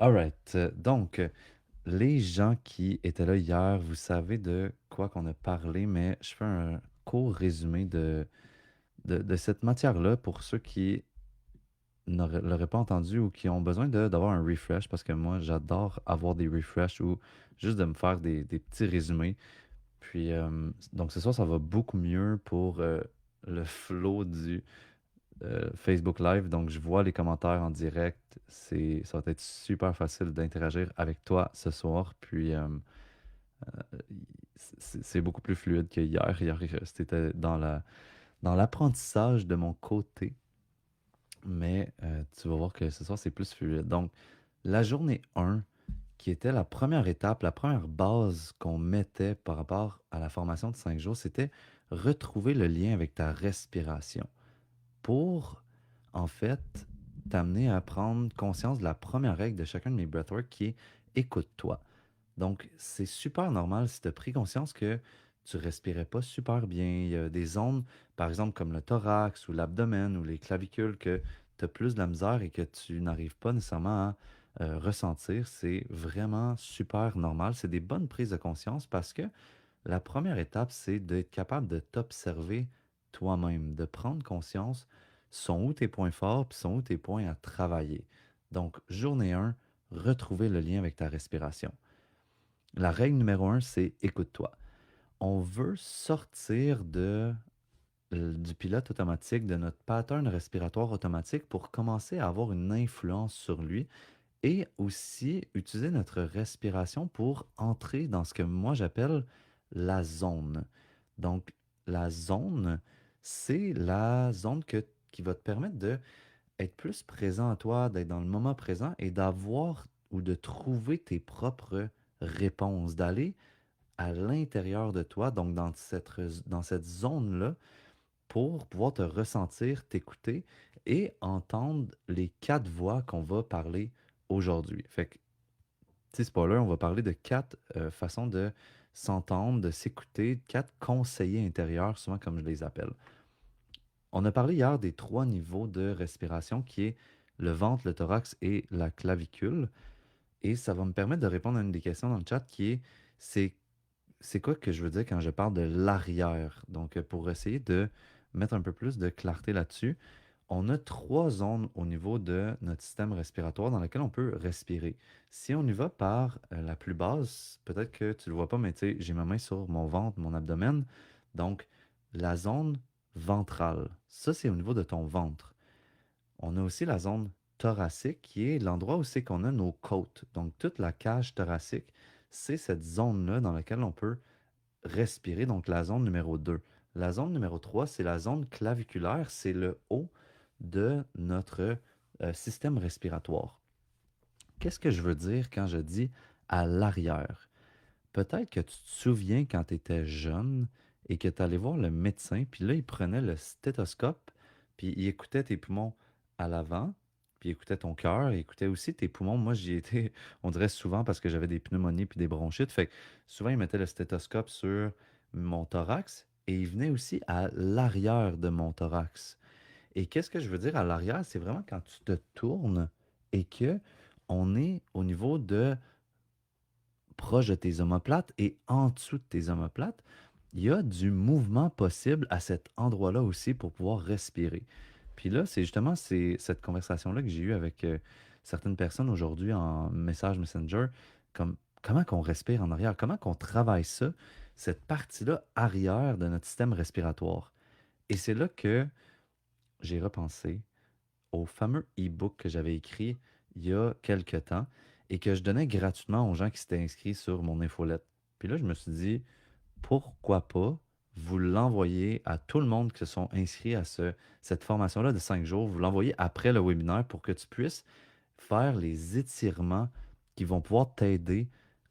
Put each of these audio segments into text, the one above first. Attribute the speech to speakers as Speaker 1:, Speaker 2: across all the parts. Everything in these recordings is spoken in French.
Speaker 1: Alright. Donc, les gens qui étaient là hier, vous savez de quoi qu'on a parlé, mais je fais un court résumé de cette matière-là pour ceux qui l'auraient pas entendu ou qui ont besoin d'avoir un refresh, parce que moi, j'adore avoir des refreshs ou juste de me faire des petits résumés. Puis, donc ce soir, ça va beaucoup mieux pour le flow du Facebook Live. Donc, je vois les commentaires en direct. Ça va être super facile d'interagir avec toi ce soir. Puis, c'est beaucoup plus fluide que hier. Hier, c'était dans l'apprentissage de mon côté. Mais tu vas voir que ce soir, c'est plus fluide. Donc, la journée 1, qui était la première étape, la première base qu'on mettait par rapport à la formation de 5 jours, c'était retrouver le lien avec ta respiration pour, en fait, t'amener à prendre conscience de la première règle de chacun de mes breathwork qui est écoute-toi. Donc, c'est super normal si tu as pris conscience que tu respirais pas super bien. Il y a des zones, par exemple, comme le thorax ou l'abdomen ou les clavicules, que tu as plus de la misère et que tu n'arrives pas nécessairement à ressentir. C'est vraiment super normal. C'est des bonnes prises de conscience parce que la première étape, c'est d'être capable de t'observer toi-même, de prendre conscience sont où tes points forts puis sont où tes points à travailler. Donc, journée 1, retrouver le lien avec ta respiration. La règle numéro 1, c'est écoute-toi. On veut sortir du pilote automatique, de notre pattern respiratoire automatique pour commencer à avoir une influence sur lui et aussi utiliser notre respiration pour entrer dans ce que moi j'appelle la zone. Donc, la zone, c'est la zone qui va te permettre de être plus présent à toi, d'être dans le moment présent et d'avoir ou de trouver tes propres réponses, d'aller à l'intérieur de toi, donc dans cette zone-là, pour pouvoir te ressentir, t'écouter et entendre les 4 voix qu'on va parler aujourd'hui. Fait que, petit spoiler, on va parler de 4 façons de s'entendre, de s'écouter, 4 conseillers intérieurs, souvent comme je les appelle. On a parlé hier des 3 niveaux de respiration qui est le ventre, le thorax et la clavicule. Et ça va me permettre de répondre à une des questions dans le chat qui est c'est c'est quoi que je veux dire quand je parle de l'arrière? Donc, pour essayer de mettre un peu plus de clarté là-dessus, on a 3 zones au niveau de notre système respiratoire dans lesquelles on peut respirer. Si on y va par la plus basse, peut-être que tu ne le vois pas, mais tu sais, j'ai ma main sur mon ventre, mon abdomen. Donc, la zone ventrale, ça c'est au niveau de ton ventre. On a aussi la zone thoracique qui est l'endroit où c'est qu'on a nos côtes. Donc, toute la cage thoracique, c'est cette zone-là dans laquelle on peut respirer, donc la zone numéro 2. La zone numéro 3, c'est la zone claviculaire, c'est le haut de notre système respiratoire. Qu'est-ce que je veux dire quand je dis à l'arrière? Peut-être que tu te souviens quand tu étais jeune et que tu allais voir le médecin, puis là, il prenait le stéthoscope, puis il écoutait tes poumons à l'avant, puis il écoutait ton cœur, il écoutait aussi tes poumons. Moi, j'y étais, on dirait souvent parce que j'avais des pneumonies puis des bronchites. Fait que souvent, il mettait le stéthoscope sur mon thorax et il venait aussi à l'arrière de mon thorax. Et qu'est-ce que je veux dire à l'arrière? C'est vraiment quand tu te tournes et que on est au niveau de proche de tes omoplates et en dessous de tes omoplates, il y a du mouvement possible à cet endroit-là aussi pour pouvoir respirer. Puis là, c'est justement cette conversation-là que j'ai eue avec certaines personnes aujourd'hui en message Messenger, comme comment qu'on respire en arrière, comment qu'on travaille ça, cette partie-là arrière de notre système respiratoire. Et c'est là que j'ai repensé au fameux e-book que j'avais écrit il y a quelque temps et que je donnais gratuitement aux gens qui s'étaient inscrits sur mon infolette. Puis là, je me suis dit, pourquoi pas vous l'envoyer à tout le monde qui se sont inscrits à cette formation-là de 5 jours, vous l'envoyer après le webinaire pour que tu puisses faire les étirements qui vont pouvoir t'aider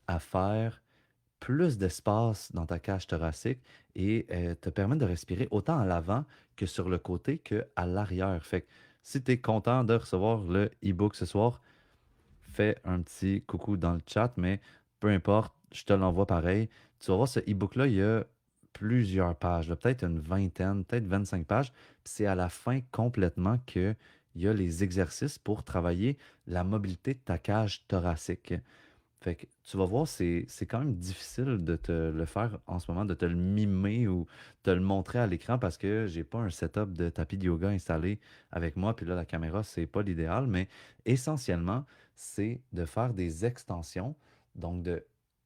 Speaker 1: à faire plus d'espace dans ta cage thoracique et te permettre de respirer autant à l'avant que sur le côté que à l'arrière. Fait que si tu es content de recevoir le e-book ce soir, fais un petit coucou dans le chat, mais peu importe, je te l'envoie pareil. Tu vas voir ce e-book-là, il y a plusieurs pages, là, peut-être une vingtaine, peut-être 25 pages. Puis c'est à la fin complètement qu'il il y a les exercices pour travailler la mobilité de ta cage thoracique. Fait que tu vas voir, c'est quand même difficile de te le faire en ce moment, de te le mimer ou te le montrer à l'écran parce que j'ai pas un setup de tapis de yoga installé avec moi. Puis là, la caméra, c'est pas l'idéal, mais essentiellement, c'est de faire des extensions, donc de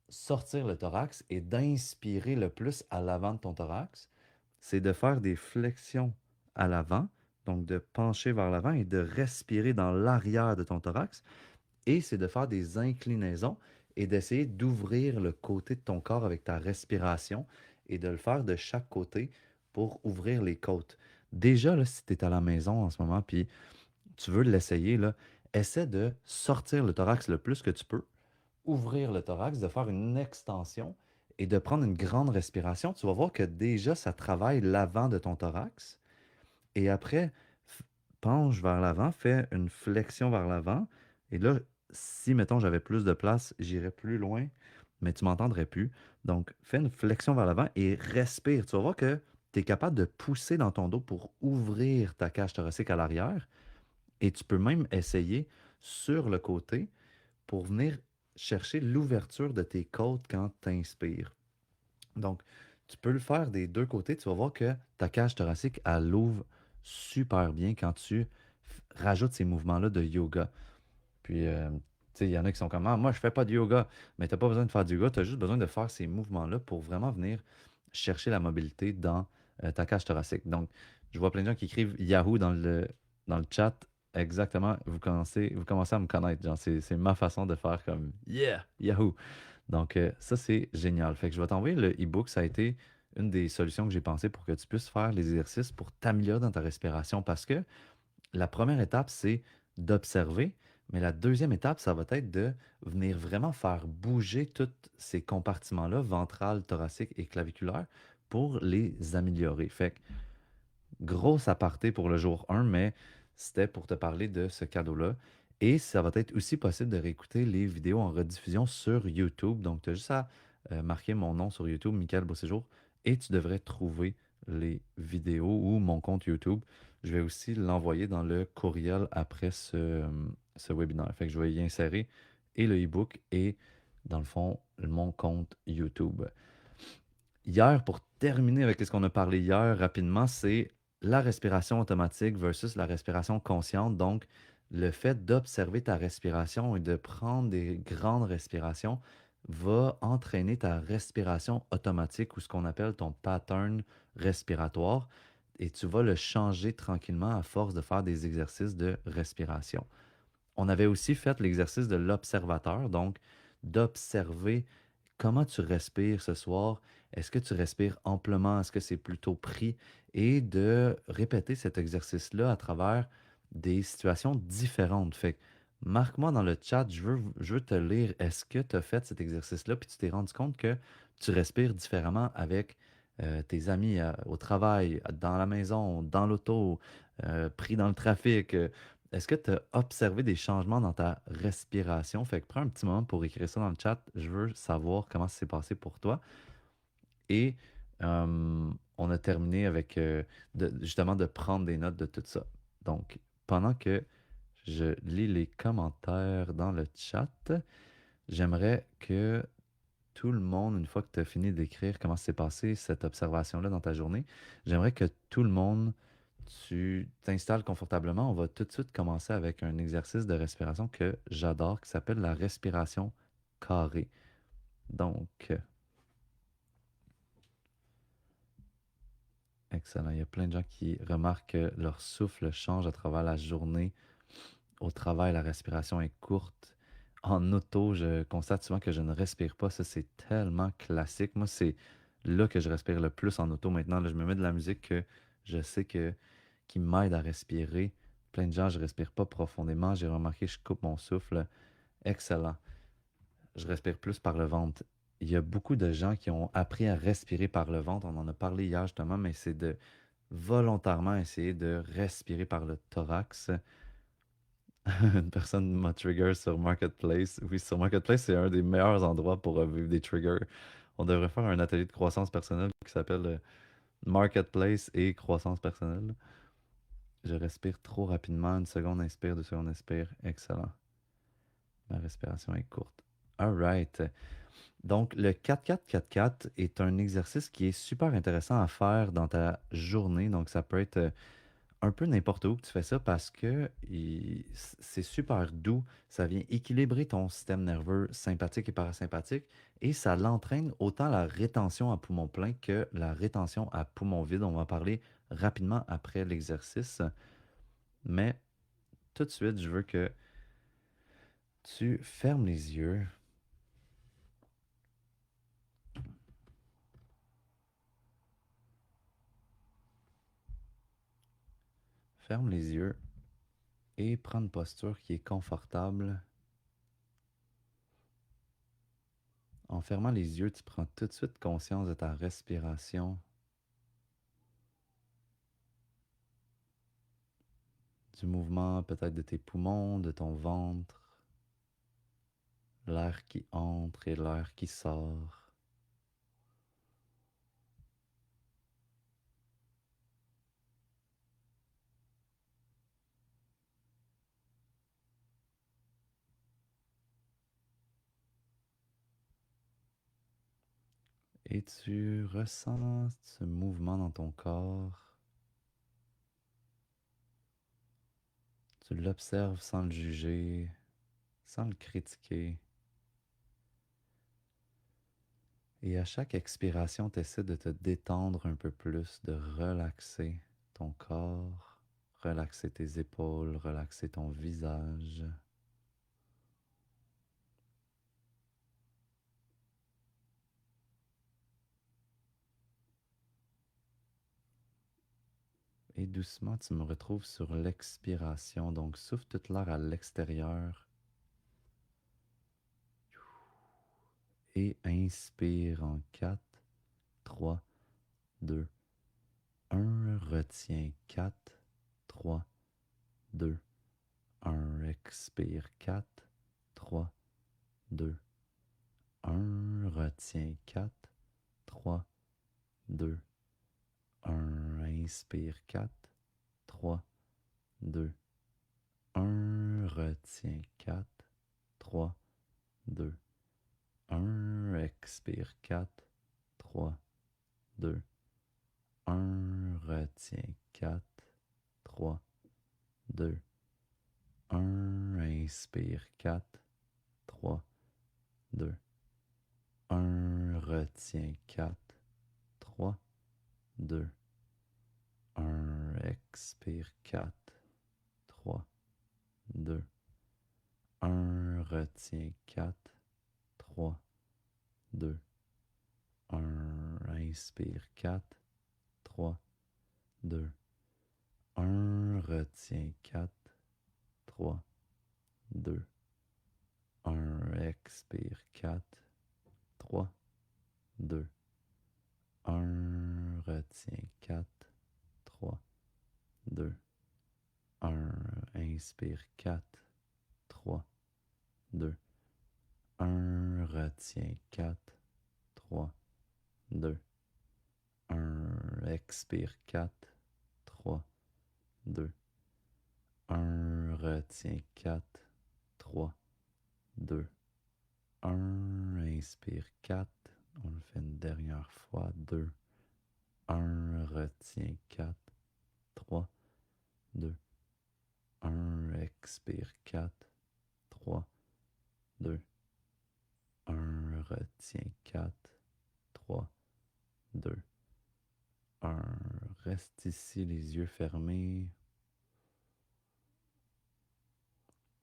Speaker 1: sortir le thorax et d'inspirer le plus à l'avant de ton thorax. C'est de faire des flexions à l'avant, donc de pencher vers l'avant et de respirer dans l'arrière de ton thorax. Et c'est de faire des inclinaisons et d'essayer d'ouvrir le côté de ton corps avec ta respiration et de le faire de chaque côté pour ouvrir les côtes. Déjà, là, si tu es à la maison en ce moment, puis tu veux l'essayer, là, essaie de sortir le thorax le plus que tu peux, ouvrir le thorax, de faire une extension et de prendre une grande respiration. Tu vas voir que déjà, ça travaille l'avant de ton thorax. Et après, penche vers l'avant, fais une flexion vers l'avant. Et là, si, mettons, j'avais plus de place, j'irais plus loin, mais tu m'entendrais plus. Donc, fais une flexion vers l'avant et respire. Tu vas voir que tu es capable de pousser dans ton dos pour ouvrir ta cage thoracique à l'arrière. Et tu peux même essayer sur le côté pour venir chercher l'ouverture de tes côtes quand tu inspires. Donc, tu peux le faire des deux côtés. Tu vas voir que ta cage thoracique, elle ouvre super bien quand tu rajoutes ces mouvements-là de yoga. Puis, tu sais, il y en a qui sont comme, ah, moi, je fais pas de yoga. Mais tu n'as pas besoin de faire du yoga. Tu as juste besoin de faire ces mouvements-là pour vraiment venir chercher la mobilité dans ta cage thoracique. Donc, je vois plein de gens qui écrivent Yahoo dans le chat. Exactement. Vous commencez à me connaître. Genre, c'est ma façon de faire comme Yeah, Yahoo. Donc, ça, c'est génial. Fait que je vais t'envoyer le e-book. Ça a été une des solutions que j'ai pensées pour que tu puisses faire les exercices pour t'améliorer dans ta respiration. Parce que la première étape, c'est d'observer. Mais la deuxième étape, ça va être de venir vraiment faire bouger tous ces compartiments-là, ventral, thoracique et claviculaire, pour les améliorer. Fait que, grosse aparté pour le jour 1, mais c'était pour te parler de ce cadeau-là. Et ça va être aussi possible de réécouter les vidéos en rediffusion sur YouTube. Donc, tu as juste à marquer mon nom sur YouTube, Michael Beauséjour, et tu devrais trouver les vidéos ou mon compte YouTube. Je vais aussi l'envoyer dans le courriel après ce webinaire. Fait que je vais y insérer et le e-book et, dans le fond, mon compte YouTube. Hier, pour terminer avec ce qu'on a parlé hier rapidement, c'est la respiration automatique versus la respiration consciente. Donc, le fait d'observer ta respiration et de prendre des grandes respirations va entraîner ta respiration automatique ou ce qu'on appelle ton pattern respiratoire et tu vas le changer tranquillement à force de faire des exercices de respiration. On avait aussi fait l'exercice de l'observateur, donc d'observer comment tu respires ce soir. Est-ce que tu respires amplement? Est-ce que c'est plutôt pris? Et de répéter cet exercice-là à travers des situations différentes. Fait que marque-moi dans le chat, je veux te lire. Est-ce que tu as fait cet exercice-là puis tu t'es rendu compte que tu respires différemment avec tes amis au travail, dans la maison, dans l'auto, pris dans le trafic? Est-ce que tu as observé des changements dans ta respiration? Fait que prends un petit moment pour écrire ça dans le chat. Je veux savoir comment ça s'est passé pour toi. Et on a terminé avec justement de prendre des notes de tout ça. Donc, pendant que je lis les commentaires dans le chat, j'aimerais que tout le monde, une fois que tu as fini d'écrire comment s'est passé cette observation-là dans ta journée, j'aimerais que tout le monde, tu t'installes confortablement. On va tout de suite commencer avec un exercice de respiration que j'adore, qui s'appelle la respiration carrée. Donc, excellent. Il y a plein de gens qui remarquent que leur souffle change à travers la journée. Au travail, la respiration est courte. En auto, je constate souvent que je ne respire pas. Ça, c'est tellement classique. Moi, c'est là que je respire le plus en auto maintenant. Là, je me mets de la musique que je sais qui m'aide à respirer. Plein de gens, je respire pas profondément. J'ai remarqué, je coupe mon souffle. Excellent. Je respire plus par le ventre. Il y a beaucoup de gens qui ont appris à respirer par le ventre. On en a parlé hier justement, mais c'est de volontairement essayer de respirer par le thorax. Une personne m'a trigger sur Marketplace. Oui, sur Marketplace, c'est un des meilleurs endroits pour vivre des triggers. On devrait faire un atelier de croissance personnelle qui s'appelle Marketplace et croissance personnelle. Je respire trop rapidement. Une seconde inspire, 2 secondes expire. Excellent. Ma respiration est courte. All right. Donc, le 4-4-4-4 est un exercice qui est super intéressant à faire dans ta journée. Donc, ça peut être un peu n'importe où que tu fais ça parce que c'est super doux. Ça vient équilibrer ton système nerveux sympathique et parasympathique et ça l'entraîne autant la rétention à poumon plein que la rétention à poumon vide. On va en parler rapidement après l'exercice. Mais tout de suite, je veux que tu fermes les yeux. Ferme les yeux et prends une posture qui est confortable. En fermant les yeux, tu prends tout de suite conscience de ta respiration, du mouvement peut-être de tes poumons, de ton ventre, l'air qui entre et l'air qui sort. Et tu ressens ce mouvement dans ton corps. Tu l'observes sans le juger, sans le critiquer. Et à chaque expiration, tu essaies de te détendre un peu plus, de relaxer ton corps, relaxer tes épaules, relaxer ton visage. Et doucement, tu me retrouves sur l'expiration. Donc, souffle toute l'air à l'extérieur. Et inspire en 4, 3, 2, 1. Retiens 4, 3, 2, 1. Expire 4, 3, 2, 1. Retiens 4, 3, 2, 1. Inspire 4, 3, 2, 1. Retiens 4, 3, 2, 1. Expire 4, 3, 2, 1. Retiens 4, 3, 2, 1. Inspire 4, 3, 2, 1. Retiens 4, 3, 2, 1. Expire 4, 3, 2, 1. Retiens 4, 3, 2, 1. Inspire 4, 3, 2, 1. Retiens 4, 3, 2, 1. Expire 4, 3, 2, 1. Retiens 4, 3, 2, 1. Inspire 4, 3, 2, 1. Retiens 4, 3, 2, 1. Expire 4, 3, 2, 1. Retiens 4, 3, 2, 1. Inspire 4. On le fait une dernière fois. 2, 1. Retiens 4, 3, 2, 1. Expire 4, 3, 2, 1. Retiens 4, 3, 2, 1. Reste ici les yeux fermés.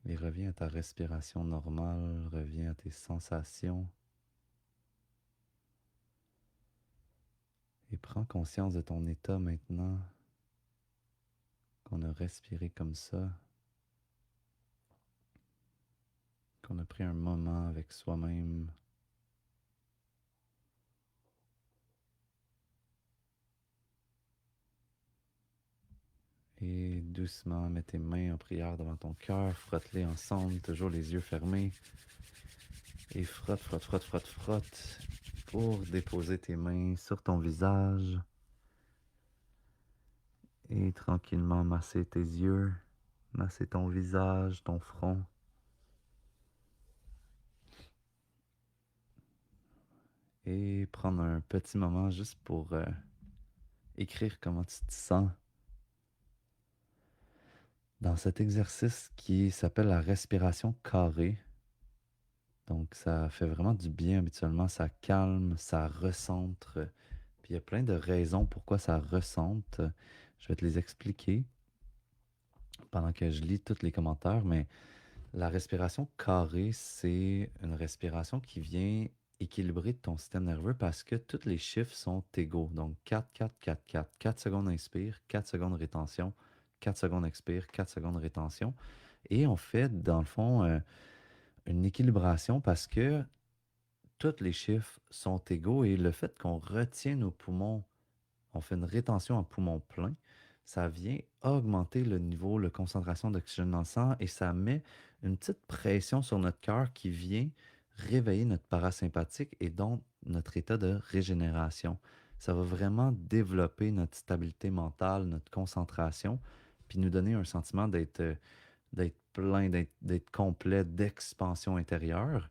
Speaker 1: Et reviens à ta respiration normale, reviens à tes sensations. Et prends conscience de ton état maintenant qu'on a respiré comme ça, qu'on a pris un moment avec soi-même. Et doucement, mets tes mains en prière devant ton cœur, frotte-les ensemble, toujours les yeux fermés. Et frotte, frotte, frotte, frotte, frotte pour déposer tes mains sur ton visage. Et tranquillement masser tes yeux, masser ton visage, ton front. Et prendre un petit moment juste pour écrire comment tu te sens dans cet exercice qui s'appelle la respiration carrée. Donc, ça fait vraiment du bien habituellement. Ça calme, ça recentre. Puis il y a plein de raisons pourquoi ça recentre. Je vais te les expliquer pendant que je lis tous les commentaires. Mais la respiration carrée, c'est une respiration qui vient équilibrer ton système nerveux parce que tous les chiffres sont égaux. Donc, 4, 4, 4, 4. 4 secondes inspire, 4 secondes rétention, 4 secondes expire, 4 secondes rétention. Et on fait, dans le fond, une équilibration parce que tous les chiffres sont égaux et le fait qu'on retient nos poumons, on fait une rétention en poumon plein, ça vient augmenter le niveau, la concentration d'oxygène dans le sang et ça met une petite pression sur notre cœur qui vient réveiller notre parasympathique et donc notre état de régénération. Ça va vraiment développer notre stabilité mentale, notre concentration, puis nous donner un sentiment d'être plein, d'être complet, d'expansion intérieure.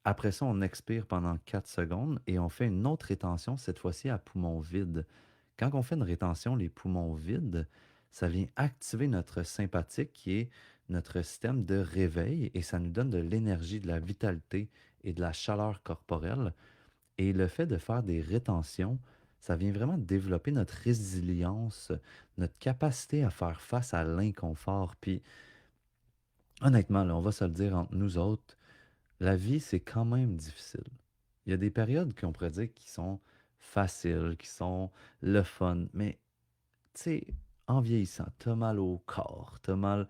Speaker 1: Après ça, on expire pendant 4 secondes et on fait une autre rétention, cette fois-ci à poumon vide. Quand on fait une rétention, les poumons vides, ça vient activer notre sympathique qui est notre système de réveil et ça nous donne de l'énergie, de la vitalité et de la chaleur corporelle. Et le fait de faire des rétentions, ça vient vraiment développer notre résilience, notre capacité à faire face à l'inconfort. Puis honnêtement, là, on va se le dire entre nous autres, la vie, c'est quand même difficile. Il y a des périodes qu'on pourrait dire qui sont faciles, qui sont le fun, mais tu sais, en vieillissant, t'as mal au corps, t'as mal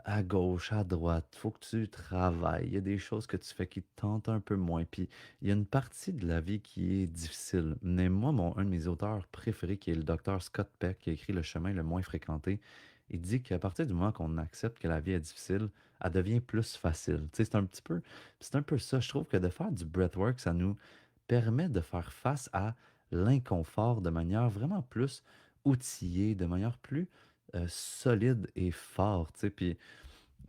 Speaker 1: à gauche, à droite, faut que tu travailles. Il y a des choses que tu fais qui te tentent un peu moins. Puis il y a une partie de la vie qui est difficile. Mais moi, un de mes auteurs préférés, qui est le docteur Scott Peck, qui a écrit Le chemin le moins fréquenté, il dit qu'à partir du moment qu'on accepte que la vie est difficile, elle devient plus facile. Tu sais, c'est un peu ça. Je trouve que de faire du breathwork, ça nous permet de faire face à l'inconfort de manière vraiment plus outillée, de manière plus solide et fort. Tu sais. Puis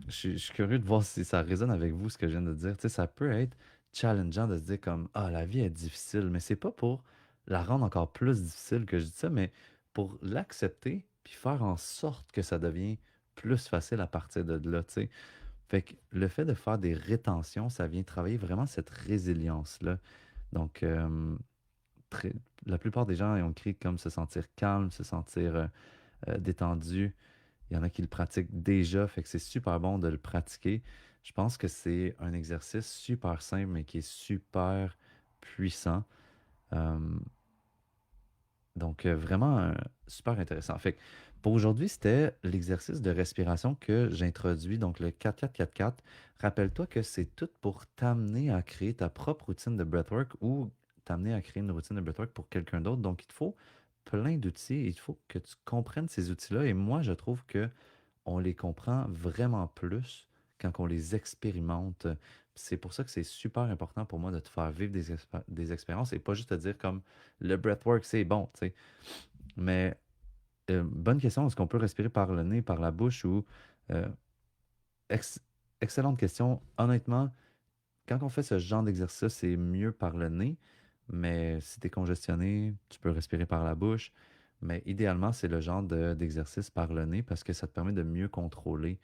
Speaker 1: je suis curieux de voir si ça résonne avec vous, ce que je viens de dire. Tu sais, ça peut être challengeant de se dire comme, ah, la vie est difficile, mais c'est pas pour la rendre encore plus difficile que je dis ça, mais pour l'accepter puis faire en sorte que ça devient plus facile à partir de là, tu sais. Fait que le fait de faire des rétentions, ça vient travailler vraiment cette résilience-là. Donc, très- la plupart des gens ont écrit comme se sentir calme, se sentir détendu. Il y en a qui le pratiquent déjà, fait que c'est super bon de le pratiquer. Je pense que c'est un exercice super simple, mais qui est super puissant. Euh, donc, vraiment super intéressant. Fait que pour aujourd'hui, c'était l'exercice de respiration que j'introduis, donc le 4-4-4-4. Rappelle-toi que c'est tout pour t'amener à créer ta propre routine de breathwork ou t'amener à créer une routine de breathwork pour quelqu'un d'autre. Donc, il te faut plein d'outils et il faut que tu comprennes ces outils-là. Et moi, je trouve que on les comprend vraiment plus quand on les expérimente. C'est pour ça que c'est super important pour moi de te faire vivre des expériences et pas juste te dire comme le breathwork, c'est bon, tu sais. Mais bonne question, est-ce qu'on peut respirer par le nez, par la bouche ou... euh, ex- excellente question. Honnêtement, quand on fait ce genre d'exercice, c'est mieux par le nez, mais si tu es congestionné, tu peux respirer par la bouche. Mais idéalement, c'est le genre d'exercice par le nez parce que ça te permet de mieux contrôler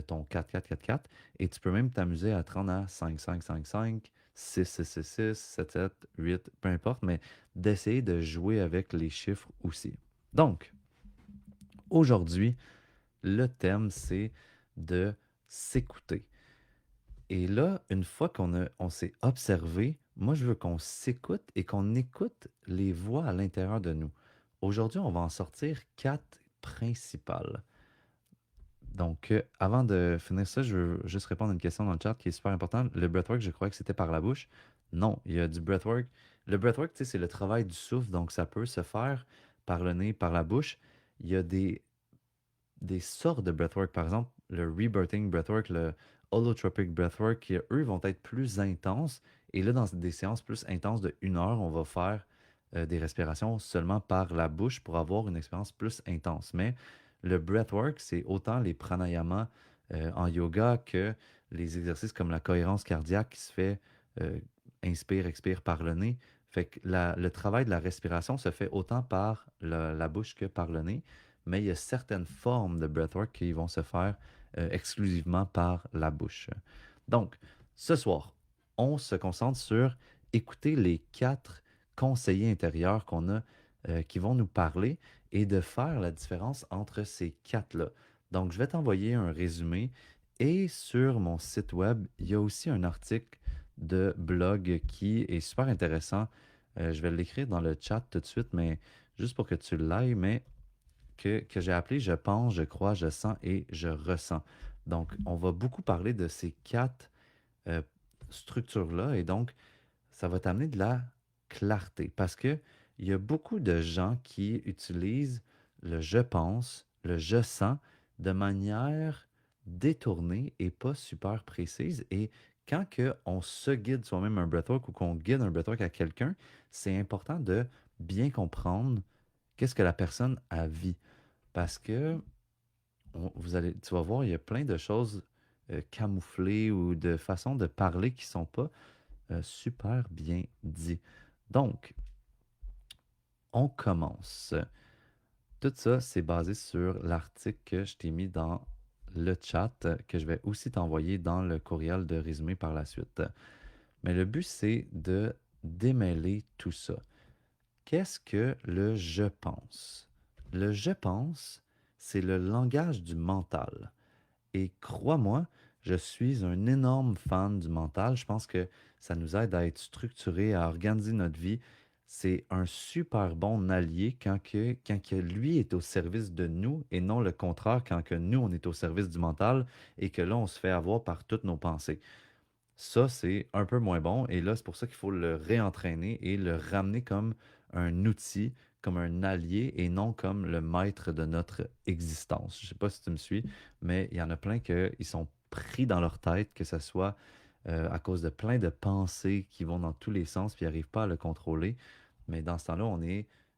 Speaker 1: ton 4-4-4-4. Et tu peux même t'amuser à te rendre à 5-5-5-5, 6-6-6-6, 7-7, 8, peu importe, mais d'essayer de jouer avec les chiffres aussi. Donc, aujourd'hui, le thème, c'est de s'écouter. Et là, une fois on s'est observé, moi, je veux qu'on s'écoute et qu'on écoute les voix à l'intérieur de nous. Aujourd'hui, on va en sortir quatre principales. Donc, avant de finir ça, je veux juste répondre à une question dans le chat qui est super importante. Le breathwork, je croyais que c'était par la bouche. Non, il y a du breathwork. Le breathwork, tu sais, c'est le travail du souffle, donc ça peut se faire par le nez, par la bouche. Il y a des sortes de breathwork, par exemple, le rebirthing breathwork, le holotropic breathwork, qui eux vont être plus intenses. Et là, dans des séances plus intenses de 1 heure, on va faire des respirations seulement par la bouche pour avoir une expérience plus intense. Mais le breathwork, c'est autant les pranayamas en yoga que les exercices comme la cohérence cardiaque qui se fait euh, inspire, expire par le nez. Fait que le travail de la respiration se fait autant par la bouche que par le nez, mais il y a certaines formes de breathwork qui vont se faire exclusivement par la bouche. Donc, ce soir, on se concentre sur écouter les quatre conseillers intérieurs qu'on a qui vont nous parler et de faire la différence entre ces quatre-là. Donc, je vais t'envoyer un résumé et sur mon site web, il y a aussi un article de blog qui est super intéressant. Je vais l'écrire dans le chat tout de suite, mais juste pour que tu l'ailles, mais que j'ai appelé Je pense, je crois, je sens et je ressens. Donc, on va beaucoup parler de ces quatre euh, structures-là et donc, ça va t'amener de la clarté parce que il y a beaucoup de gens qui utilisent le je pense, le je sens de manière détournée et pas super précise. Et quand que on se guide soi-même un breathwork ou qu'on guide un breathwork à quelqu'un, c'est important de bien comprendre qu'est-ce que la personne a vu. Parce que tu vas voir, il y a plein de choses camouflées ou de façons de parler qui sont pas super bien dit. Donc, on commence. Tout ça, c'est basé sur l'article que je t'ai mis dans le chat, que je vais aussi t'envoyer dans le courriel de résumé par la suite. Mais le but, c'est de démêler tout ça. Qu'est-ce que le je pense? Le je pense, c'est le langage du mental. Et crois-moi, je suis un énorme fan du mental. Je pense que ça nous aide à être structuré, à organiser notre vie. C'est un super bon allié quand que lui est au service de nous et non le contraire quand que nous, on est au service du mental et que là, on se fait avoir par toutes nos pensées. Ça, c'est un peu moins bon. Et là, c'est pour ça qu'il faut le réentraîner et le ramener comme un outil, comme un allié et non comme le maître de notre existence. Je ne sais pas si tu me suis, mais il y en a plein qui sont pris dans leur tête, que ce soit à cause de plein de pensées qui vont dans tous les sens puis ils n'arrivent pas à le contrôler. Mais dans ce temps-là,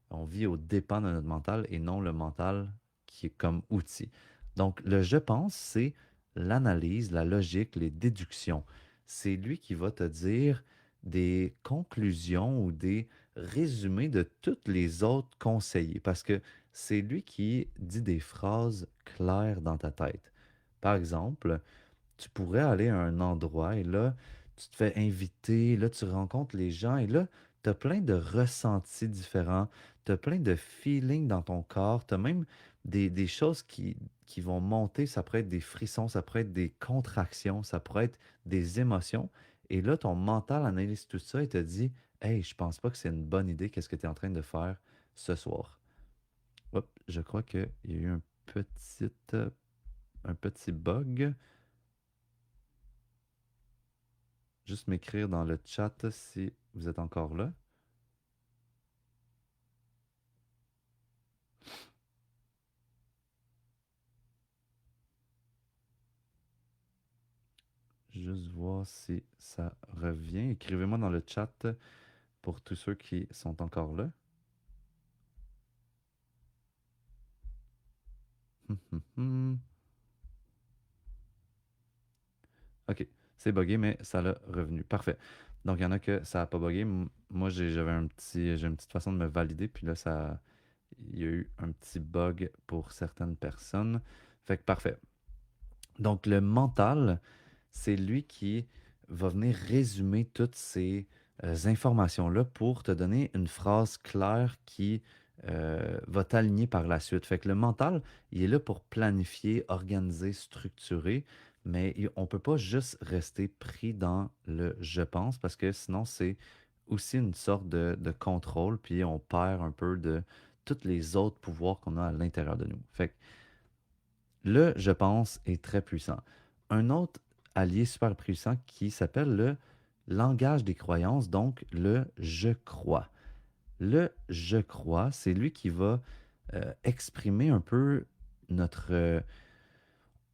Speaker 1: on vit au dépens de notre mental et non le mental qui est comme outil. Donc, le je pense, c'est l'analyse, la logique, les déductions. C'est lui qui va te dire des conclusions ou des résumés de tous les autres conseillers parce que c'est lui qui dit des phrases claires dans ta tête. Par exemple, tu pourrais aller à un endroit et là, tu te fais inviter, là, tu rencontres les gens et là, tu as plein de ressentis différents, tu as plein de feelings dans ton corps, tu as même des choses qui vont monter, ça pourrait être des frissons, ça pourrait être des contractions, ça pourrait être des émotions. Et là, ton mental analyse tout ça et te dit, hey, je pense pas que c'est une bonne idée, qu'est-ce que tu es en train de faire ce soir. Hop, je crois qu'il y a eu un petit bug. Juste m'écrire dans le chat si vous êtes encore là. Juste voir si ça revient. Écrivez-moi dans le chat pour tous ceux qui sont encore là. OK, c'est buggé, mais ça l'a revenu. Parfait. Donc, il y en a que ça n'a pas buggé. Moi, j'ai une petite façon de me valider, puis là, il y a eu un petit bug pour certaines personnes. Fait que parfait. Donc, le mental, c'est lui qui va venir résumer toutes ces informations-là pour te donner une phrase claire qui va t'aligner par la suite. Fait que le mental, il est là pour planifier, organiser, structurer, mais on ne peut pas juste rester pris dans le je pense parce que sinon, c'est aussi une sorte de contrôle, puis on perd un peu de tous les autres pouvoirs qu'on a à l'intérieur de nous. Fait que le je pense est très puissant. Un autre allié super puissant qui s'appelle le langage des croyances, donc le je crois. Le je crois, c'est lui qui va exprimer un peu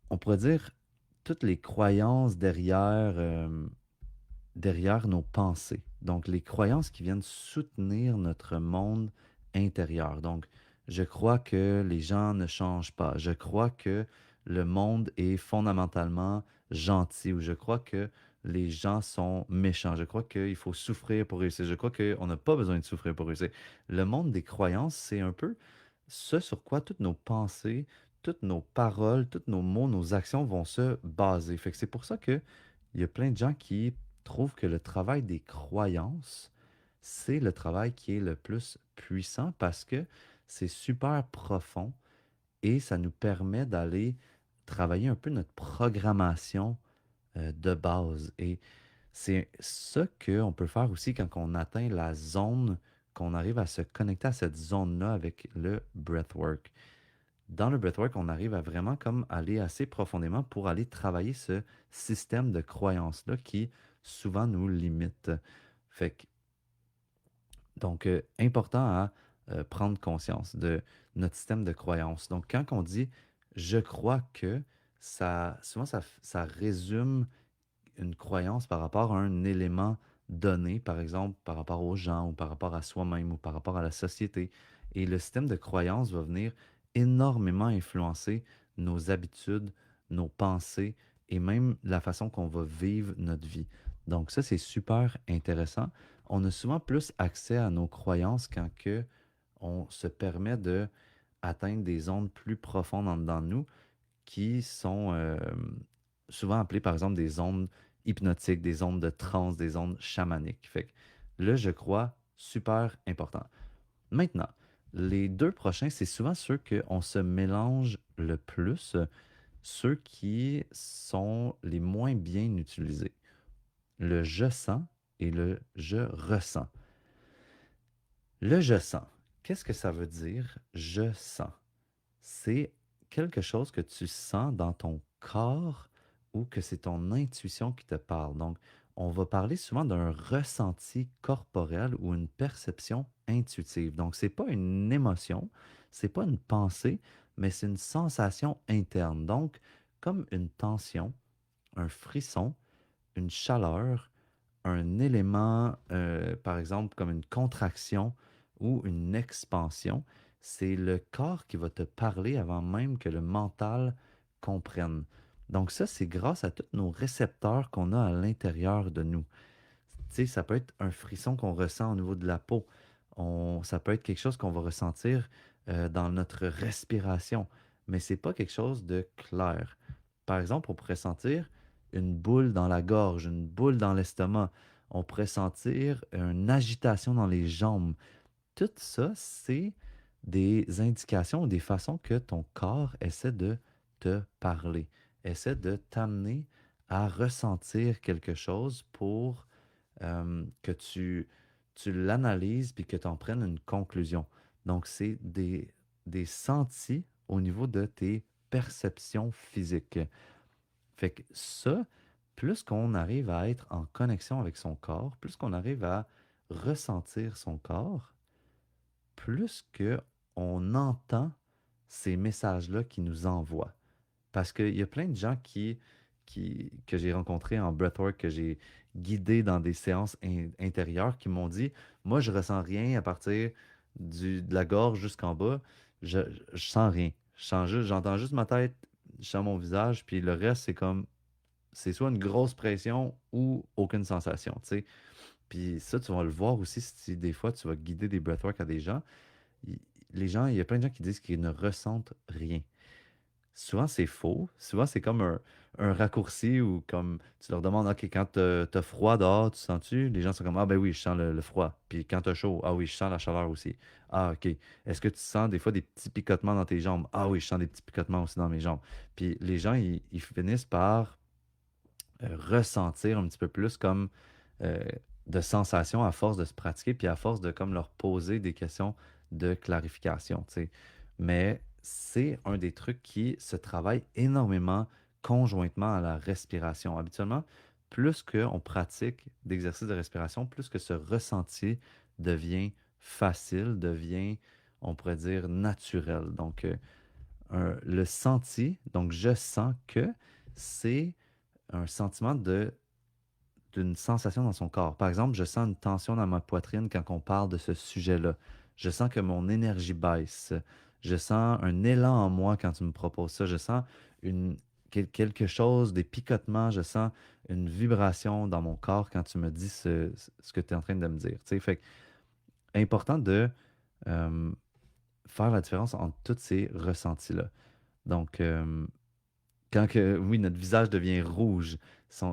Speaker 1: on pourrait dire, toutes les croyances derrière derrière nos pensées. Donc, les croyances qui viennent soutenir notre monde intérieur. Donc, je crois que les gens ne changent pas. Je crois que le monde est fondamentalement gentil ou je crois que les gens sont méchants. Je crois qu'il faut souffrir pour réussir. Je crois qu'on n'a pas besoin de souffrir pour réussir. Le monde des croyances, c'est un peu ce sur quoi toutes nos pensées, toutes nos paroles, tous nos mots, nos actions vont se baser. Fait que c'est pour ça que il y a plein de gens qui trouvent que le travail des croyances, c'est le travail qui est le plus puissant parce que c'est super profond et ça nous permet d'aller travailler un peu notre programmation de base. Et c'est ça qu'on peut faire aussi quand on atteint la zone, qu'on arrive à se connecter à cette zone-là avec le breathwork. Dans le breathwork, on arrive à vraiment comme aller assez profondément pour aller travailler ce système de croyances-là qui souvent nous limite. Fait que, donc, important à prendre conscience de notre système de croyances. Donc, quand on dit je crois que, souvent ça résume une croyance par rapport à un élément donné, par exemple par rapport aux gens ou par rapport à soi-même ou par rapport à la société. Et le système de croyance va venir énormément influencer nos habitudes, nos pensées et même la façon qu'on va vivre notre vie. Donc ça, c'est super intéressant. On a souvent plus accès à nos croyances quand que on se permet de atteindre des zones plus profondes en dedans de nous qui sont souvent appelées par exemple des ondes hypnotiques, des ondes de transe, des ondes chamaniques. Fait que là, je crois, super important. Maintenant, les deux prochains, c'est souvent ceux qu'on se mélange le plus, ceux qui sont les moins bien utilisés. Le je sens et le je ressens. Le je sens, qu'est-ce que ça veut dire je sens? C'est quelque chose que tu sens dans ton corps ou que c'est ton intuition qui te parle. Donc, on va parler souvent d'un ressenti corporel ou une perception intuitive. Donc, c'est pas une émotion, c'est pas une pensée, mais c'est une sensation interne. Donc, comme une tension, un frisson, une chaleur, un élément, par exemple, comme une contraction ou une expansion, c'est le corps qui va te parler avant même que le mental comprenne. Donc ça, c'est grâce à tous nos récepteurs qu'on a à l'intérieur de nous. Tu sais, ça peut être un frisson qu'on ressent au niveau de la peau. Ça peut être quelque chose qu'on va ressentir dans notre respiration, mais c'est pas quelque chose de clair. Par exemple, on pourrait sentir une boule dans la gorge, une boule dans l'estomac. On pourrait sentir une agitation dans les jambes. Tout ça, c'est des indications, des façons que ton corps essaie de te parler, essaie de t'amener à ressentir quelque chose pour que tu l'analyses puis que tu en prennes une conclusion. Donc, c'est des sentis au niveau de tes perceptions physiques. Fait que ça, plus qu'on arrive à être en connexion avec son corps, plus qu'on arrive à ressentir son corps, plus que on entend ces messages-là qui nous envoient. Parce qu'il y a plein de gens que j'ai rencontrés en breathwork, que j'ai guidés dans des séances intérieures, qui m'ont dit, moi, je ressens rien à partir de la gorge jusqu'en bas. Je, je sens rien. J'entends juste ma tête, je sens mon visage, puis le reste, c'est comme, c'est soit une grosse pression ou aucune sensation, tu sais. Puis ça, tu vas le voir aussi si des fois tu vas guider des breathwork à des gens. Il- Les gens, il y a plein de gens qui disent qu'ils ne ressentent rien. Souvent, c'est faux. Souvent, c'est comme un raccourci ou comme tu leur demandes, OK, quand t'as froid dehors, tu sens-tu? Les gens sont comme, ah ben oui, je sens le froid. Puis quand t'as chaud, ah oui, je sens la chaleur aussi. Ah, OK. Est-ce que tu sens des fois des petits picotements dans tes jambes? Ah oui, je sens des petits picotements aussi dans mes jambes. Puis les gens, ils finissent par ressentir un petit peu plus comme euh, de sensations à force de se pratiquer, puis à force de comme leur poser des questions de clarification, tu sais. Mais c'est un des trucs qui se travaille énormément conjointement à la respiration. Habituellement, plus qu'on pratique d'exercices de respiration, plus que ce ressenti devient facile, devient, on pourrait dire, naturel. Donc, le senti, donc je sens que c'est un sentiment d'une sensation dans son corps. Par exemple, je sens une tension dans ma poitrine quand on parle de ce sujet-là. Je sens que mon énergie baisse. Je sens un élan en moi quand tu me proposes ça. Je sens une, quelque chose, des picotements. Je sens une vibration dans mon corps quand tu me dis ce que tu es en train de me dire. Tu sais, fait que, important de euh, faire la différence entre tous ces ressentis-là. Donc, quand que, oui, notre visage devient rouge,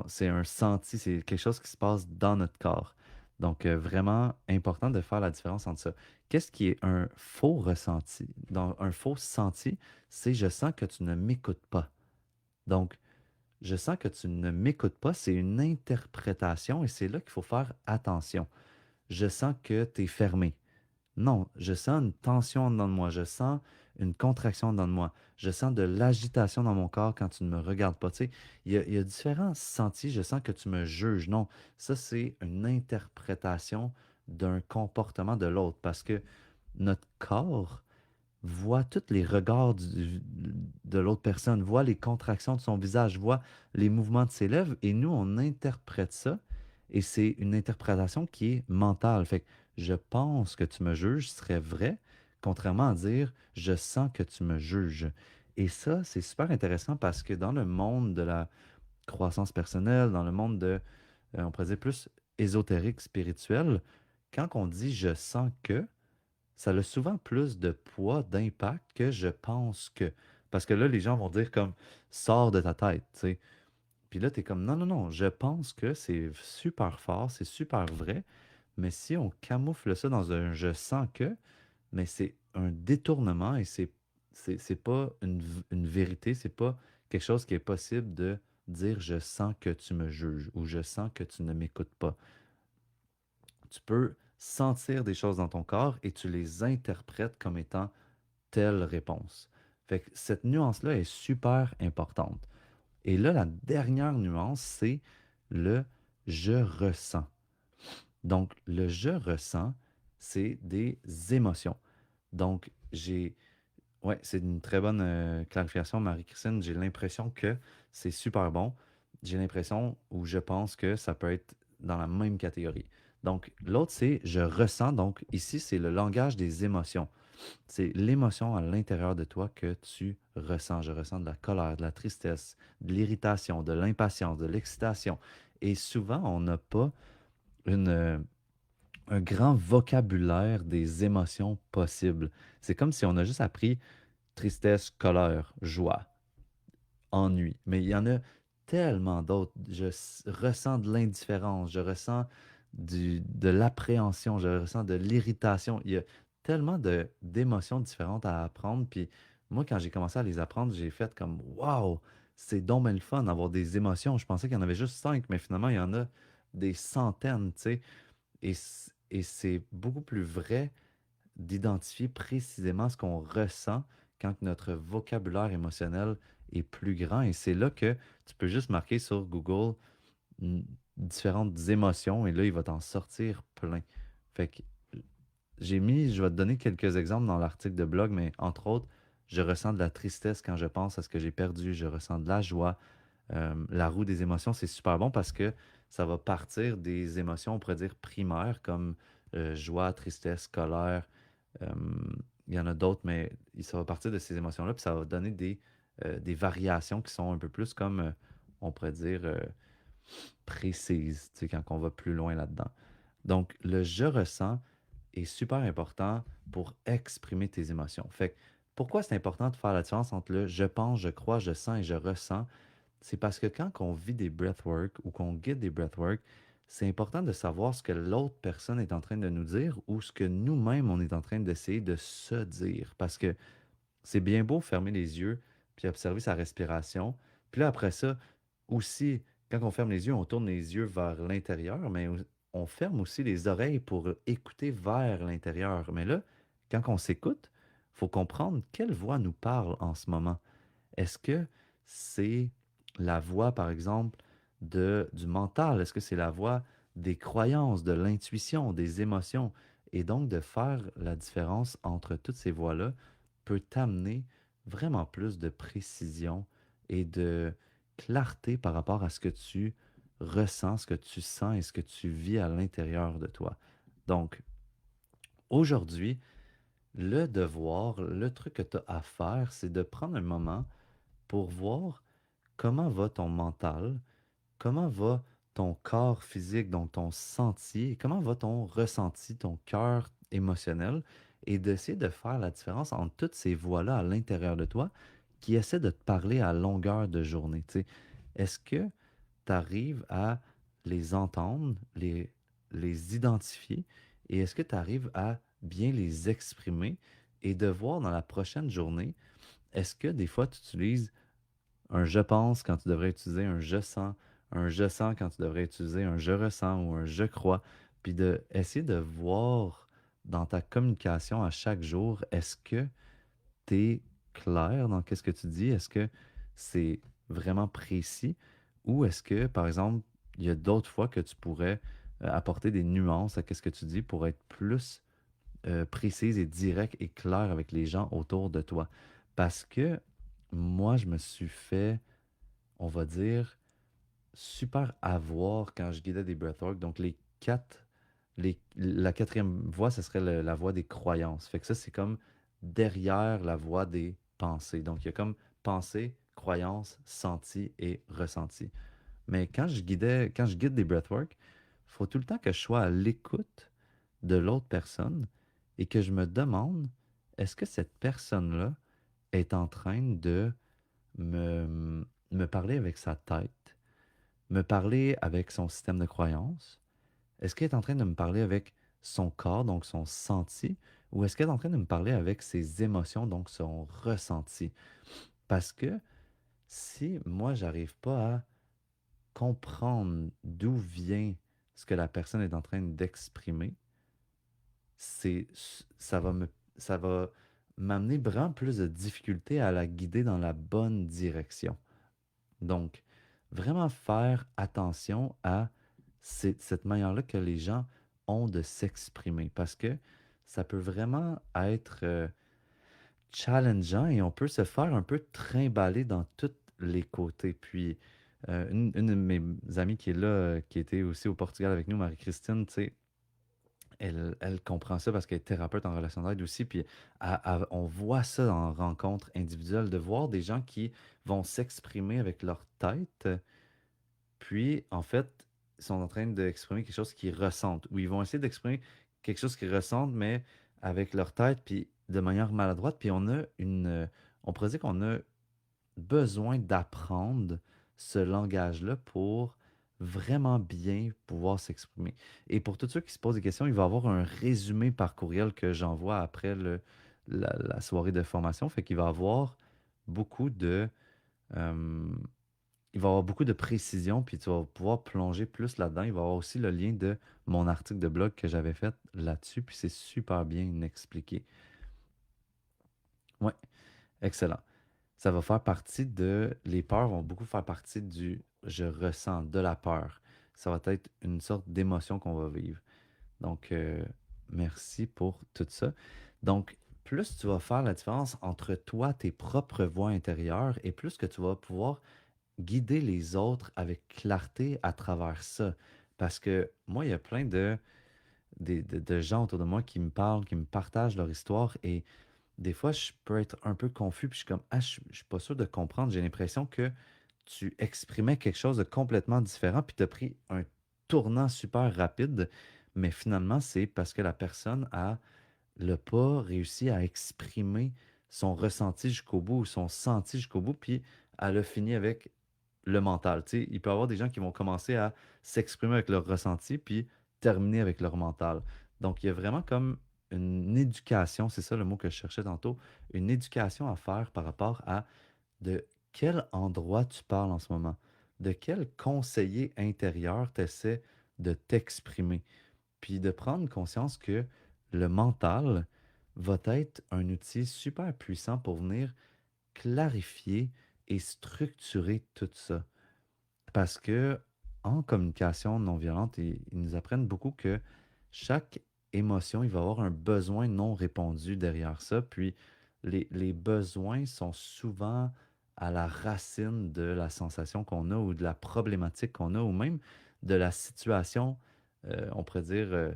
Speaker 1: c'est un senti, c'est quelque chose qui se passe dans notre corps. Donc, vraiment important de faire la différence entre ça. Qu'est-ce qui est un faux ressenti? Dans un faux senti, c'est je sens que tu ne m'écoutes pas. Donc, je sens que tu ne m'écoutes pas, c'est une interprétation et c'est là qu'il faut faire attention. Je sens que tu es fermé. Non, je sens une tension dans moi, je sens une contraction dans moi, je sens de l'agitation dans mon corps quand tu ne me regardes pas. Tu sais, il y a différents sentis, je sens que tu me juges. Non, ça c'est une interprétation d'un comportement de l'autre parce que notre corps voit tous les regards de l'autre personne, voit les contractions de son visage, voit les mouvements de ses lèvres, et nous, on interprète ça, et c'est une interprétation qui est mentale. Fait que je pense que tu me juges serait vrai, contrairement à dire je sens que tu me juges. Et ça, c'est super intéressant parce que dans le monde de la croissance personnelle, dans le monde de, on pourrait dire plus ésotérique, spirituel, quand on dit je sens que, ça a souvent plus de poids, d'impact que je pense que. Parce que là, les gens vont dire comme sors de ta tête, tu sais. Puis là, tu es comme non, non, non, je pense que c'est super fort, c'est super vrai. Mais si on camoufle ça dans un je sens que, mais c'est un détournement et c'est pas une vérité, c'est pas quelque chose qui est possible de dire je sens que tu me juges ou je sens que tu ne m'écoutes pas. Tu peux sentir des choses dans ton corps et tu les interprètes comme étant telle réponse. Fait que cette nuance-là est super importante. Et là, la dernière nuance, c'est le je ressens. Donc, le je ressens, c'est des émotions. Donc, ouais, c'est une très bonne clarification, Marie-Christine. J'ai l'impression que c'est super bon. J'ai l'impression ou je pense que ça peut être dans la même catégorie. Donc, l'autre, c'est je ressens. Donc, ici, c'est le langage des émotions. C'est l'émotion à l'intérieur de toi que tu ressens. Je ressens de la colère, de la tristesse, de l'irritation, de l'impatience, de l'excitation. Et souvent, on n'a pas une, un grand vocabulaire des émotions possibles. C'est comme si on a juste appris tristesse, colère, joie, ennui. Mais il y en a tellement d'autres. Ressens de l'indifférence, je ressens de l'appréhension, je ressens de l'irritation. Il y a tellement d'émotions différentes à apprendre. Puis moi, quand j'ai commencé à les apprendre, j'ai fait comme waouh, c'est donc bien le fun d'avoir des émotions. Je pensais qu'il y en avait juste cinq, mais finalement, il y en a des centaines, tu sais. Et c'est beaucoup plus vrai d'identifier précisément ce qu'on ressent quand notre vocabulaire émotionnel est plus grand. Et c'est là que tu peux juste marquer sur Google mm, différentes émotions et là, il va t'en sortir plein. Fait que je vais te donner quelques exemples dans l'article de blog, mais entre autres, je ressens de la tristesse quand je pense à ce que j'ai perdu, je ressens de la joie. La roue des émotions, c'est super bon parce que ça va partir des émotions, on pourrait dire primaires, comme joie, tristesse, colère, euh, il y en a d'autres, mais ça va partir de ces émotions-là, puis ça va donner des variations qui sont un peu plus comme, on pourrait dire, précises, tu sais, quand on va plus loin là-dedans. Donc, le je ressens est super important pour exprimer tes émotions. Fait que, pourquoi c'est important de faire la différence entre le je pense, je crois, je sens et je ressens? C'est parce que quand on vit des breathwork ou qu'on guide des breathwork, c'est important de savoir ce que l'autre personne est en train de nous dire ou ce que nous-mêmes on est en train d'essayer de se dire. Parce que c'est bien beau fermer les yeux puis observer sa respiration. Puis là, après ça, aussi, quand on ferme les yeux, on tourne les yeux vers l'intérieur, mais on ferme aussi les oreilles pour écouter vers l'intérieur. Mais là, quand on s'écoute, il faut comprendre quelle voix nous parle en ce moment. Est-ce que c'est la voix, par exemple, du mental? Est-ce que c'est la voix des croyances, de l'intuition, des émotions? Et donc, de faire la différence entre toutes ces voix-là peut t'amener vraiment plus de précision et de clarté par rapport à ce que tu ressens, ce que tu sens et ce que tu vis à l'intérieur de toi. Donc, aujourd'hui, le devoir, le truc que tu as à faire, c'est de prendre un moment pour voir comment va ton mental, comment va ton corps physique, donc ton senti, et comment va ton ressenti, ton cœur émotionnel, et d'essayer de faire la différence entre toutes ces voix-là à l'intérieur de toi qui essaient de te parler à longueur de journée. Tu sais. Est-ce que tu arrives à les entendre, les identifier, et est-ce que tu arrives à bien les exprimer et de voir dans la prochaine journée, est-ce que des fois tu utilises un je pense quand tu devrais utiliser un je sens quand tu devrais utiliser un je ressens ou un je crois, puis de essayer de voir dans ta communication à chaque jour, est-ce que tu es clair dans qu'est-ce que tu dis? Est-ce que c'est vraiment précis? Ou est-ce que, par exemple, il y a d'autres fois que tu pourrais apporter des nuances à qu'est-ce que tu dis pour être plus précise et directe et claire avec les gens autour de toi? Parce que moi, je me suis fait, on va dire, super avoir quand je guidais des breathwork. Donc, la quatrième voie, ce serait la voie des croyances. Fait que ça, c'est comme derrière la voie des pensées. Donc, il y a comme pensée, croyance, senti et ressenti. Mais quand je guide des breathwork, il faut tout le temps que je sois à l'écoute de l'autre personne et que je me demande, est-ce que cette personne-là est en train de me parler avec sa tête, me parler avec son système de croyance? Est-ce qu'elle est en train de me parler avec son corps, donc son senti, ou est-ce qu'elle est en train de me parler avec ses émotions, donc son ressenti? Parce que si moi, j'arrive pas à comprendre d'où vient ce que la personne est en train d'exprimer, c'est, ça va m'amener vraiment plus de difficulté à la guider dans la bonne direction. Donc, vraiment faire attention à cette manière-là que les gens ont de s'exprimer parce que ça peut vraiment être challengeant et on peut se faire un peu trimballer dans tous les côtés. Puis, une de mes amies qui est là, qui était aussi au Portugal avec nous, Marie-Christine, tu sais, elle comprend ça parce qu'elle est thérapeute en relation d'aide aussi. Puis on voit ça en rencontre individuelle, de voir des gens qui vont s'exprimer avec leur tête, puis en fait, ils sont en train d'exprimer quelque chose qu'ils ressentent, ou ils vont essayer d'exprimer quelque chose qu'ils ressentent, mais avec leur tête, puis de manière maladroite. Puis on pourrait dire qu'on a besoin d'apprendre ce langage-là pour vraiment bien pouvoir s'exprimer. Et pour tous ceux qui se posent des questions, il va y avoir un résumé par courriel que j'envoie après la soirée de formation. Fait qu'il va y avoir beaucoup de, euh, il va y avoir beaucoup de précision, puis tu vas pouvoir plonger plus là-dedans. Il va y avoir aussi le lien de mon article de blog que j'avais fait là-dessus, puis c'est super bien expliqué. Ouais, excellent. Ça va faire partie de... Les peurs vont beaucoup faire partie du je ressens, de la peur. Ça va être une sorte d'émotion qu'on va vivre. Donc, merci pour tout ça. Donc, plus tu vas faire la différence entre toi, tes propres voix intérieures, et plus que tu vas pouvoir guider les autres avec clarté à travers ça. Parce que moi, il y a plein de gens autour de moi qui me parlent, qui me partagent leur histoire, et des fois, je peux être un peu confus, puis je suis comme, ah, je suis pas sûr de comprendre. J'ai l'impression que tu exprimais quelque chose de complètement différent, puis tu as pris un tournant super rapide, mais finalement, c'est parce que la personne n'a pas réussi à exprimer son ressenti jusqu'au bout, ou son senti jusqu'au bout, puis elle a fini avec le mental. Tu sais, il peut y avoir des gens qui vont commencer à s'exprimer avec leur ressenti, puis terminer avec leur mental. Donc, il y a vraiment comme une éducation, c'est ça le mot que je cherchais tantôt, une éducation à faire par rapport à de quel endroit tu parles en ce moment, de quel conseiller intérieur tu essaies de t'exprimer, puis de prendre conscience que le mental va être un outil super puissant pour venir clarifier et structurer tout ça. Parce que en communication non violente, ils nous apprennent beaucoup que chaque émotion, il va y avoir un besoin non répondu derrière ça. Puis les besoins sont souvent à la racine de la sensation qu'on a ou de la problématique qu'on a ou même de la situation, on pourrait dire,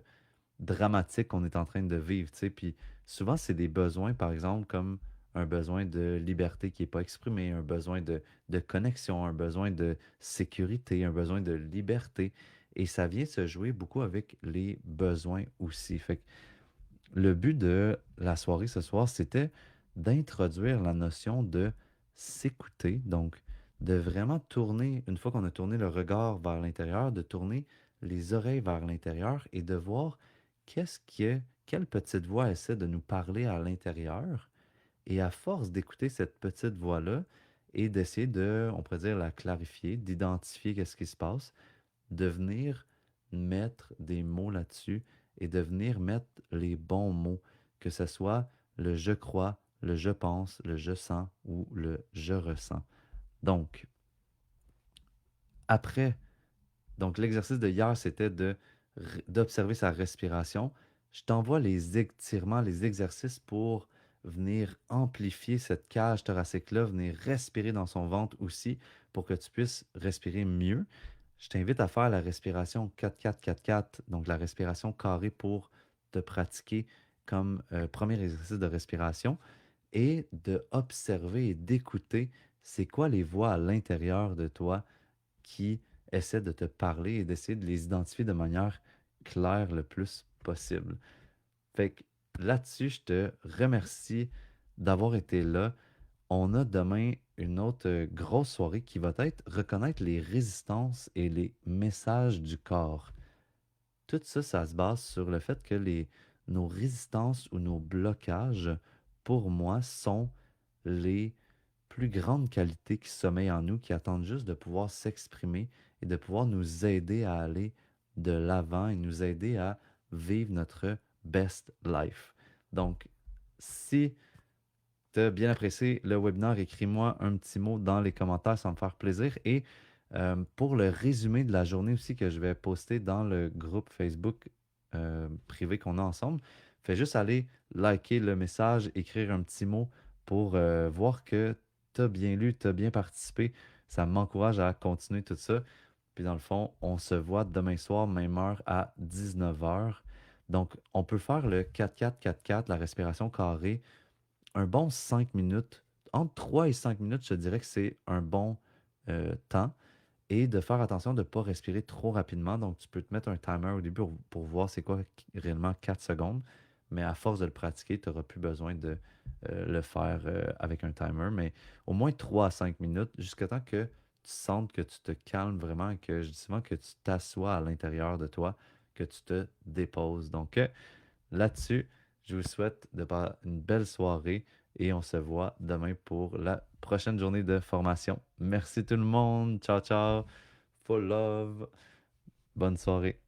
Speaker 1: dramatique qu'on est en train de vivre, tu sais. Puis souvent, c'est des besoins, par exemple, comme un besoin de liberté qui n'est pas exprimé, un besoin de connexion, un besoin de sécurité, un besoin de liberté. Et ça vient se jouer beaucoup avec les besoins aussi. Fait que le but de la soirée ce soir, c'était d'introduire la notion de s'écouter, donc de vraiment tourner, une fois qu'on a tourné le regard vers l'intérieur, de tourner les oreilles vers l'intérieur et de voir quelle petite voix essaie de nous parler à l'intérieur. Et à force d'écouter cette petite voix-là et d'essayer de, on pourrait dire, la clarifier, d'identifier qu'est-ce qui se passe, de venir mettre des mots là-dessus et de venir mettre les bons mots, que ce soit le je crois, le je pense, le je sens ou le je ressens. Donc, après, donc l'exercice de hier, c'était d'observer sa respiration. Je t'envoie les étirements, les exercices pour venir amplifier cette cage thoracique-là, venir respirer dans son ventre aussi pour que tu puisses respirer mieux. Je t'invite à faire la respiration 4-4-4-4, donc la respiration carrée pour te pratiquer comme premier exercice de respiration et de observer et d'écouter c'est quoi les voix à l'intérieur de toi qui essaient de te parler et d'essayer de les identifier de manière claire le plus possible. Fait que là-dessus, je te remercie d'avoir été là. On a demain une autre grosse soirée qui va être reconnaître les résistances et les messages du corps. Tout ça, ça se base sur le fait que nos résistances ou nos blocages, pour moi, sont les plus grandes qualités qui sommeillent en nous, qui attendent juste de pouvoir s'exprimer et de pouvoir nous aider à aller de l'avant et nous aider à vivre notre best life. Donc, si tu as bien apprécié le webinaire, écris-moi un petit mot dans les commentaires, ça va me faire plaisir. Et pour le résumé de la journée aussi que je vais poster dans le groupe Facebook privé qu'on a ensemble, fais juste aller liker le message, écrire un petit mot pour voir que tu as bien lu, tu as bien participé. Ça m'encourage à continuer tout ça. Puis dans le fond, on se voit demain soir, même heure à 19h. Donc, on peut faire le 4-4-4-4, la respiration carrée, un bon 5 minutes. Entre 3 et 5 minutes, je te dirais que c'est un bon temps. Et de faire attention de ne pas respirer trop rapidement. Donc, tu peux te mettre un timer au début pour voir c'est quoi réellement 4 secondes. Mais à force de le pratiquer, tu n'auras plus besoin de le faire avec un timer. Mais au moins 3 à 5 minutes, jusqu'à temps que tu sentes que tu te calmes vraiment et que je dis souvent que tu t'assois à l'intérieur de toi, que tu te déposes. Donc, là-dessus, je vous souhaite de passer une belle soirée et on se voit demain pour la prochaine journée de formation. Merci tout le monde. Ciao, ciao. Full love. Bonne soirée.